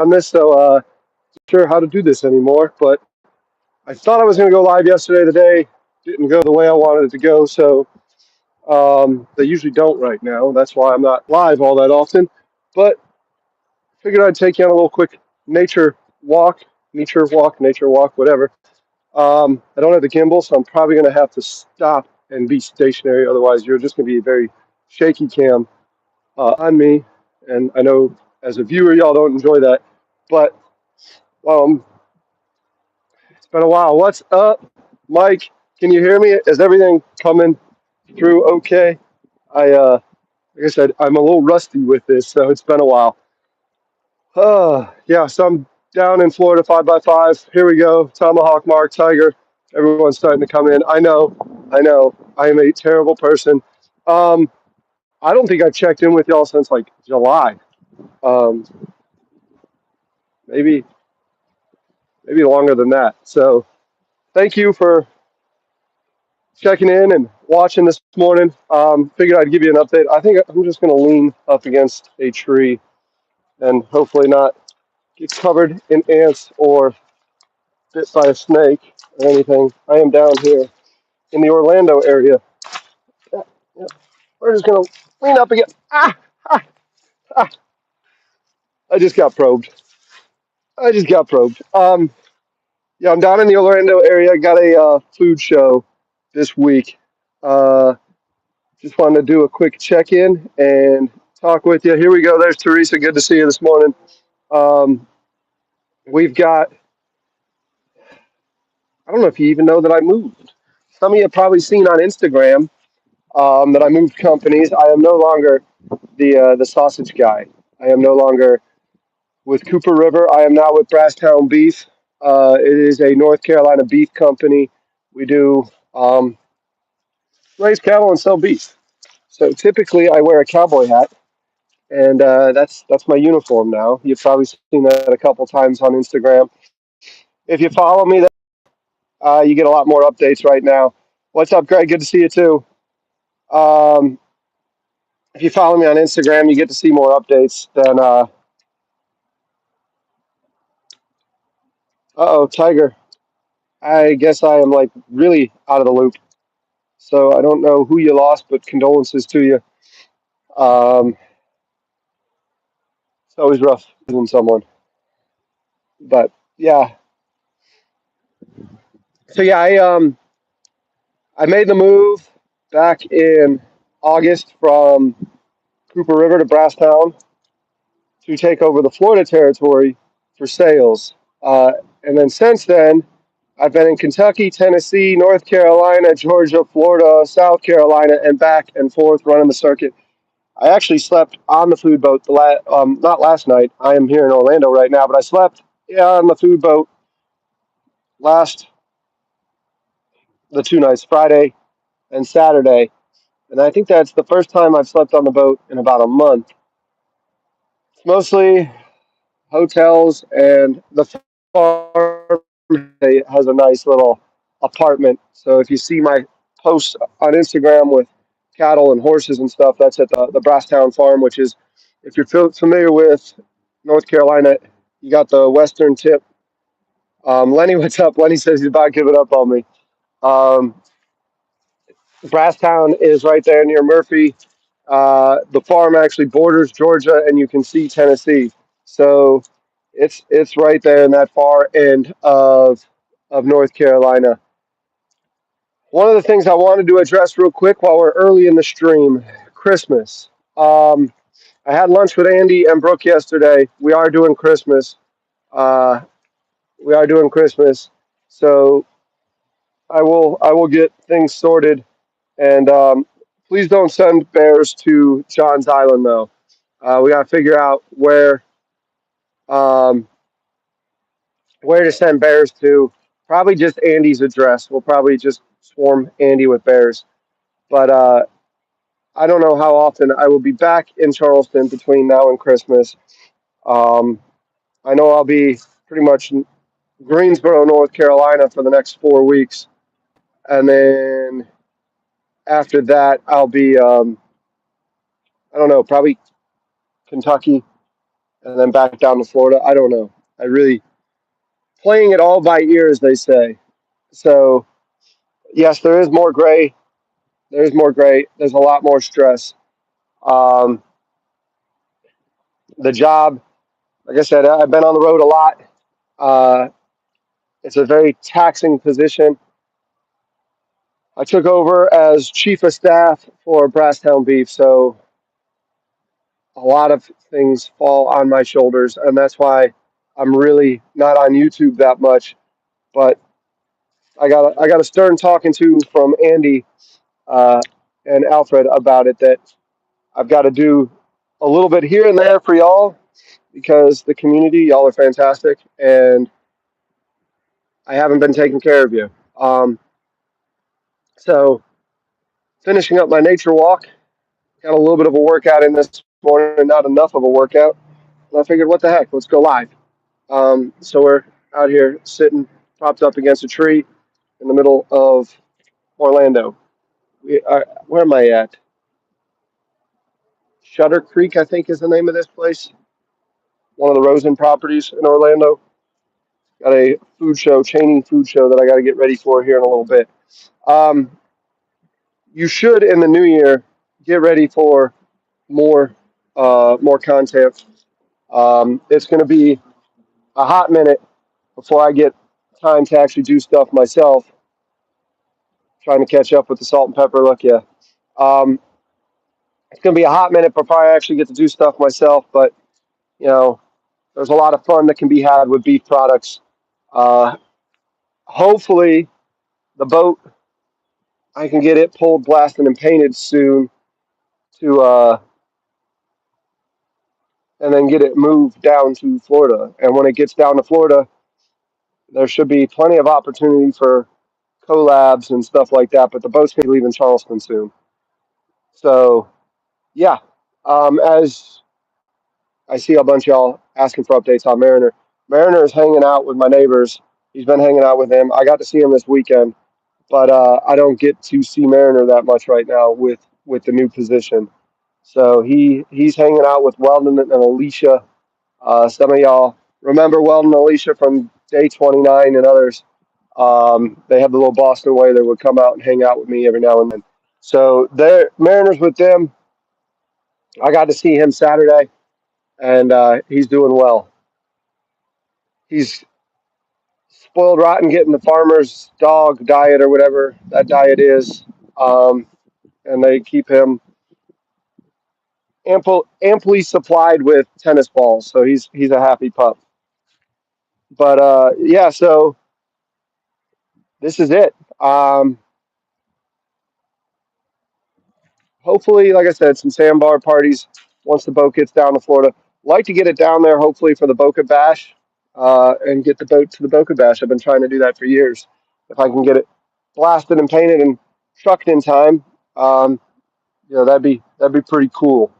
on this, so not sure how to do this anymore. But I thought I was going to go live yesterday. The day didn't go the way I wanted it to go, so they usually don't right now. That's why I'm not live all that often. But figured I'd take you on a little quick nature walk, nature walk, whatever. I don't have the gimbal, so I'm probably going to have to stop and be stationary. Otherwise, you're just going to be a very shaky cam on me. And I know as a viewer, y'all don't enjoy that. But um, it's been a while. What's up, Mike? Can you hear me? Is everything coming through okay? Like I said, I'm a little rusty with this, so it's been a while. Yeah, so I'm down in Florida, 5x5. Here we go. Tomahawk Mark, Tiger. Everyone's starting to come in. I know. I am a terrible person. Um, I don't think I've checked in with y'all since like July. Um, maybe, maybe longer than that. So thank you for checking in and watching this morning. Figured I'd give you an update. I think I'm just going to lean up against a tree and hopefully not get covered in ants or bit by a snake or anything. I am down here in the Orlando area. Yeah, yeah. We're just gonna lean up again. Ah, ah, I just got probed. I just got probed. Yeah, I'm down in the Orlando area. Got a food show this week. Uh, just wanted to do a quick check-in and talk with you. Here we go. There's Teresa. Good to see you this morning. Um, we've got. I don't know if you even know that I moved. Some of you have probably seen on Instagram that I moved companies. I am no longer the sausage guy. I am no longer with Cooper River. I am now with Brasstown Beef. It is a North Carolina beef company. We do raise cattle and sell beef. So typically, I wear a cowboy hat, and that's my uniform now. You've probably seen that a couple times on Instagram. If you follow me, you get a lot more updates right now. What's up, Greg? Good to see you too. Um, if you follow me on Instagram, you get to see more updates than. Uh-oh, Tiger. I guess I am like really out of the loop. So I don't know who you lost, but condolences to you. It's always rough losing someone. But yeah. So yeah, I made the move back in August from Cooper River to Brasstown to take over the Florida territory for sales. And then since then, I've been in Kentucky, Tennessee, North Carolina, Georgia, Florida, South Carolina, and back and forth running the circuit. I actually slept on the food boat not last night. I am here in Orlando right now, but I slept on the food boat last the 2 nights, Friday and Saturday, and I think that's the first time I've slept on the boat in about a month. It's mostly hotels, and the farm has a nice little apartment. So if you see my posts on Instagram with cattle and horses and stuff, that's at the Brasstown farm, which is, if you're familiar with North Carolina, you got the western tip. Lenny, what's up? Lenny says he's about to give it up on me. Um, Brasstown is right there near Murphy. The farm actually borders Georgia, and you can see Tennessee. So it's right there in that far end of North Carolina. One of the things I wanted to address real quick while we're early in the stream, Christmas. Um, I had lunch with Andy and Brooke yesterday. We are doing Christmas. Uh, we are doing Christmas, so I will get things sorted. And please don't send bears to John's Island though. We got to figure out um, where to send bears to. Probably just Andy's address. We'll probably just swarm Andy with bears. But I don't know how often I will be back in Charleston between now and Christmas. Um, I know I'll be pretty much in Greensboro, North Carolina for the next 4 weeks. And then after that, I'll be, I don't know, probably Kentucky. and then back down to Florida. I don't know. I really playing it all by ear, as they say. So yes, there is more gray. There's more gray. There's a lot more stress. Um, the job, like I said, I've been on the road a lot. Uh, it's a very taxing position. I took over as chief of staff for Brasstown Beef, so a lot of things fall on my shoulders, and that's why I'm really not on YouTube that much. But I got a stern talking to from Andy uh, and Alfred about it that I've got to do a little bit here and there for y'all because the community, y'all are fantastic, and I haven't been taking care of you. So finishing up my nature walk, got a little bit of a workout in this morning, not enough of a workout. And I figured, what the heck, let's go live. So we're out here sitting, propped up against a tree in the middle of Orlando. Where am I at? Shutter Creek, I think, is the name of this place. One of the Rosen properties in Orlando. Got a food show, chaining food show that I got to get ready for here in a little bit. Um, you should in the new year get ready for more more content. It's going to be a hot minute before I get time to actually do stuff myself. Trying to catch up with the salt and pepper look, yeah. Um, it's going to be a hot minute before I actually get to do stuff myself, but you know, there's a lot of fun that can be had with beef products. Uh, hopefully, the boat I can get it pulled, blasted, and painted soon to and then get it moved down to Florida. And when it gets down to Florida, there should be plenty of opportunity for collabs and stuff like that. But the boat's going to be leaving Charleston soon, so yeah. As I see a bunch of y'all asking for updates on Mariner. Mariner is hanging out with my neighbors. He's been hanging out with them. I got to see him this weekend, but I don't get to see Mariner that much right now with the new position. So he's hanging out with Weldon and Alicia. Some of y'all remember Weldon and Alicia from Day 29 and others. They had the little Boston way. They would come out and hang out with me every now and then. So they're Mariners with them. I got to see him Saturday, and he's doing well. He's spoiled rotten getting the farmer's dog diet or whatever that diet is, um, and they keep him amply supplied with tennis balls. So he's a happy pup. But yeah, so this is it. Hopefully, like I said, some sandbar parties once the boat gets down to Florida. Like to get it down there, hopefully for the Boca Bash, and get the boat to the Boca Bash. I've been trying to do that for years. If I can get it blasted and painted and trucked in time, that'd be pretty cool.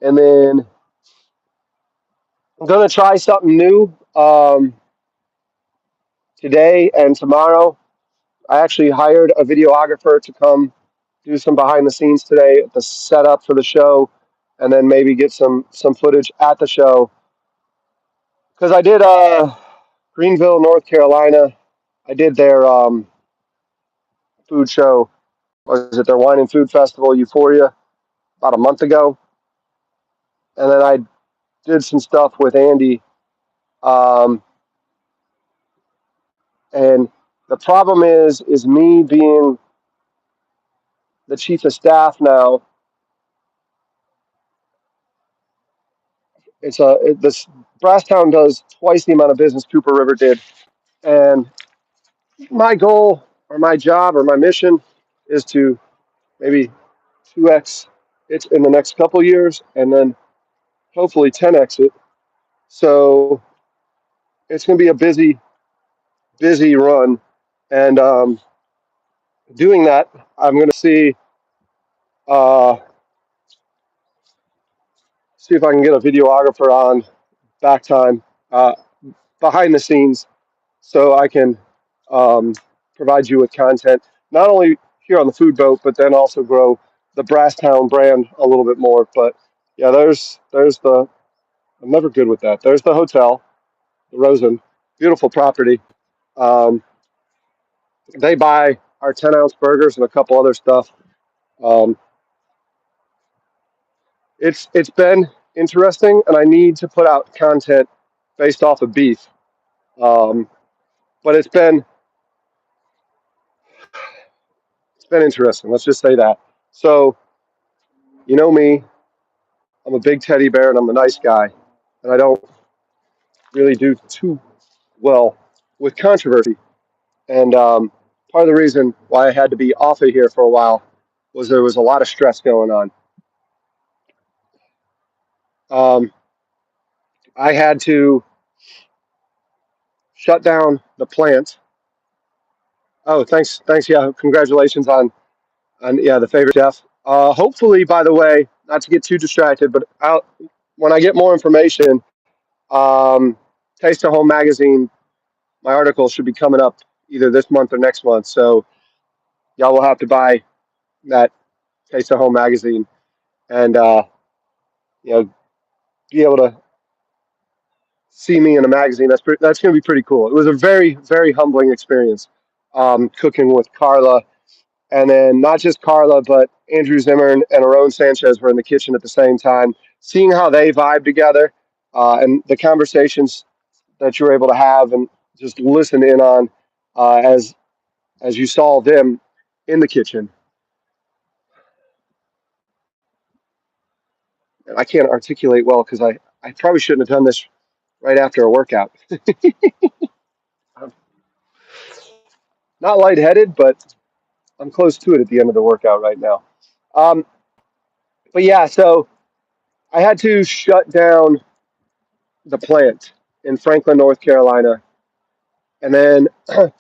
And then I'm gonna try something new today and tomorrow. I actually hired a videographer to come do some behind the scenes today, the setup for the show, and then maybe get some footage at the show. Because I did Greenville, North Carolina. I did their food show. Was it their wine and food festival, Euphoria, about a month ago? And then I did some stuff with Andy. Um, and the problem is me being the chief of staff now. This Brasstown does twice the amount of business Cooper River did, and my goal or my job or my mission is to maybe 2x it in the next couple years, and then hopefully 10x it. So it's going to be a busy run, and doing that, I'm going to uh, see if I can get a videographer on back time, behind the scenes, so I can um, provide you with content, not only here on the food boat, but then also grow the Brasstown brand a little bit more. But yeah, there's the I'm never good with that. There's the hotel, the Rosen, beautiful property. Um, they buy our 10-ounce burgers and a couple other stuff. Um, it's been interesting, and I need to put out content based off of beef. Um, but it's been interesting. Let's just say that. So you know me, I'm a big teddy bear, and I'm a nice guy, and I don't really do too well with controversy. And part of the reason why I had to be off of here for a while was there was a lot of stress going on. Um, I had to shut down the plant. Oh, thanks. Yeah, congratulations on yeah the favorite chef. Hopefully, by the way, not to get too distracted, but when I get more information, um, Taste of Home magazine, my article should be coming up either this month or next month. So y'all will have to buy that Taste of Home magazine and you know be able to see me in a magazine. That's going to be pretty cool. It was a very very humbling experience cooking with Carla, and then not just Carla, but Andrew Zimmern and Aaron Sanchez were in the kitchen at the same time. Seeing how they vibe together and the conversations that you were able to have and just listen in on as you saw them in the kitchen. And I can't articulate well because I probably shouldn't have done this right after a workout. I'm not lightheaded, but I'm close to it at the end of the workout right now. Um, but yeah, so I had to shut down the plant in Franklin, North Carolina, and then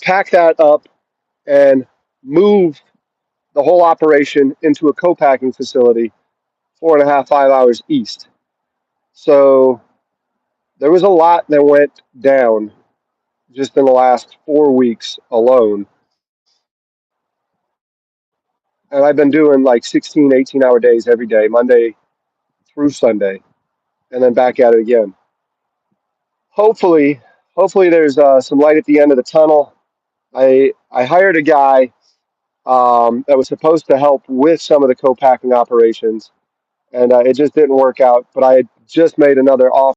pack that up and move the whole operation into a co-packing facility 4.5, 5 hours east. So there was a lot that went down just in the last 4 weeks alone. And I've been doing like 16, 18-hour days every day, Monday through Sunday, and then back at it again. Hopefully, hopefully there's some light at the end of the tunnel. I hired a guy that was supposed to help with some of the co-packing operations, and it just didn't work out. But I had just made another offer